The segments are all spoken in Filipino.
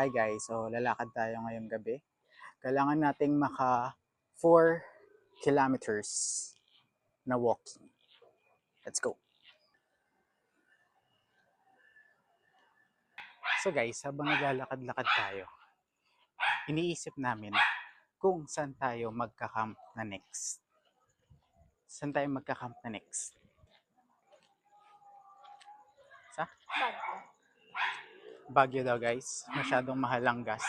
Hi guys, so lalakad tayo ngayong gabi. Kailangan nating maka 4 kilometers na walking. Let's go! So guys, habang naglalakad-lakad tayo, iniisip namin kung saan tayo magka-camp na next. Saan tayo magka-camp na next? Sa? Baguio daw guys, masyadong mahal ang gas.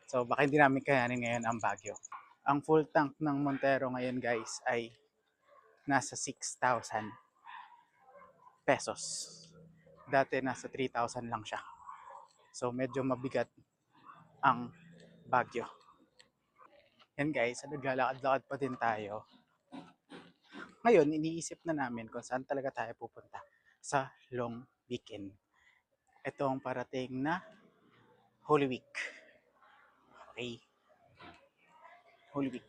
So baka hindi namin kayanin ngayon ang Baguio. Ang full tank ng Montero ngayon guys ay nasa 6,000 pesos. Dati nasa 3,000 lang siya. So medyo mabigat ang Baguio. Yan guys, naglalakad-lakad pa din tayo. Ngayon, iniisip na namin kung saan talaga tayo pupunta sa long weekend. Ito ang parating na Holy Week. Okay. Holy Week.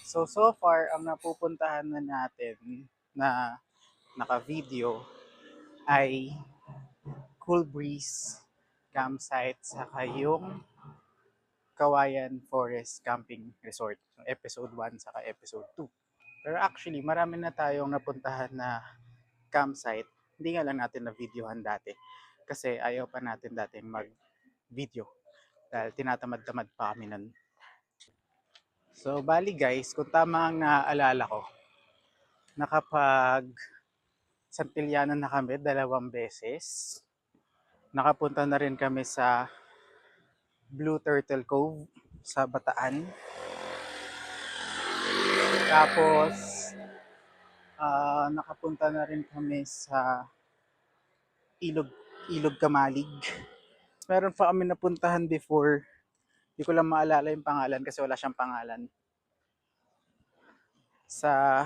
So far, ang napupuntahan na natin na naka-video ay Cool Breeze campsite saka yung Kawayan Forest Camping Resort. Episode 1 saka episode 2. Pero actually, marami na tayong napuntahan na campsite. Hindi nga lang natin na-videohan dati. Kasi ayaw pa natin dati mag-video. Dahil tinatamad-tamad pa kami nun. So, bali guys, kung tama ang naaalala ko, nakapag Santillanan na kami 2 beses. Nakapunta na rin kami sa Blue Turtle Cove sa Bataan. Tapos, nakapunta na rin kami sa Ilog Kamalig. Meron pa kami napuntahan before. Hindi ko lang maalala yung pangalan kasi wala siyang pangalan. Sa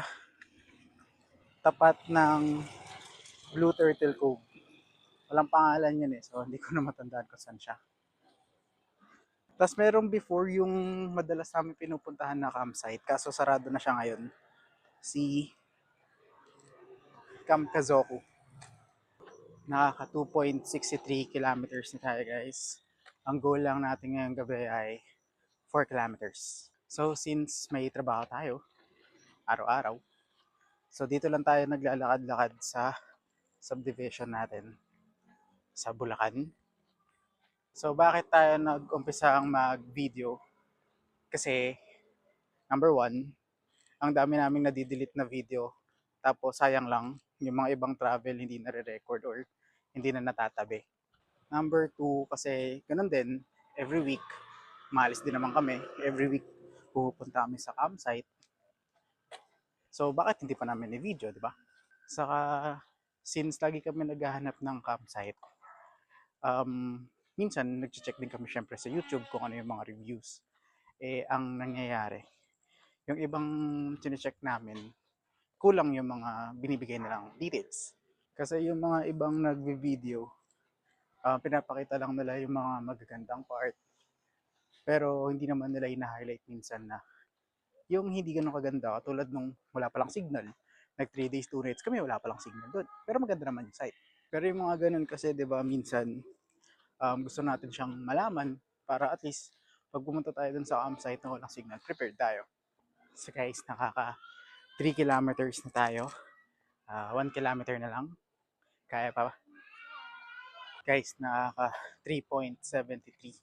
tapat ng Blue Turtle Cove. Walang pangalan yun so hindi ko na matandaan kung saan siya. Tapos meron before yung madalas namin pinupuntahan na campsite, kaso sarado na siya ngayon. Si Camp Kazoku. Nakaka 2.63 kilometers na tayo guys. Ang goal lang natin ngayong gabi ay 4 kilometers. So since may trabaho tayo, araw-araw, so dito lang tayo naglalakad-lakad sa subdivision natin sa Bulacan. So bakit tayo nag-umpisa ang mag-video? Kasi number 1, ang dami naming nadidelete na video. Tapos sayang lang, yung mga ibang travel hindi nare-record or hindi na natatabi. Number 2, kasi ganun din, every week, maalis din naman kami. Every week, pupunta kami sa campsite. So bakit hindi pa namin i-video, di ba? Saka, since lagi kami naghahanap ng campsite, minsan nag-check din kami syempre sa YouTube kung ano yung mga reviews. Ang nangyayari, yung ibang chine-check namin, kulang yung mga binibigay nilang details. Kasi yung mga ibang nagvi-video, pinapakita lang nila yung mga magagandang part. Pero hindi naman nila ina-highlight minsan na yung hindi ganun kaganda, katulad nung wala palang signal. Nag 3 days, 2 nights kami, wala palang signal doon. Pero maganda naman yung site. Pero yung mga ganun kasi, di ba, minsan gusto natin siyang malaman para at least pag pumunta tayo dun sa campsite na walang signal, prepared tayo. So guys, nakaka 3 kilometers na tayo. 1 kilometer na lang. Kaya pa ba? Guys, nakaka 3.73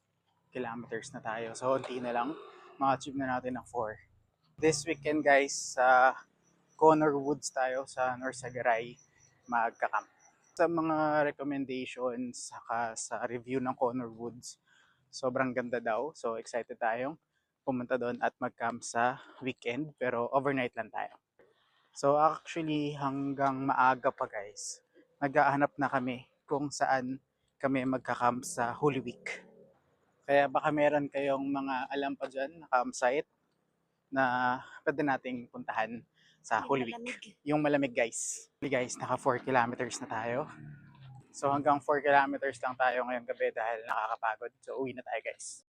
kilometers na tayo. So, unti na lang. Ma-achieve na natin ang 4. This weekend guys, sa Connor Woods tayo sa Norsagaray magka-camp. Sa mga recommendations saka sa review ng Connor Woods, sobrang ganda daw. So, excited tayong pumunta doon at mag-camp sa weekend. Pero overnight lang tayo. So, actually, hanggang maaga pa guys, naghahanap na kami kung saan kami magka-camp sa Holy Week. Kaya baka meron kayong mga alam pa dyan na campsite na pwede nating puntahan sa Holy Week. Yung malamig guys. Guys, naka 4 kilometers na tayo. So hanggang 4 kilometers lang tayo ngayong gabi dahil nakakapagod. So uwi na tayo guys.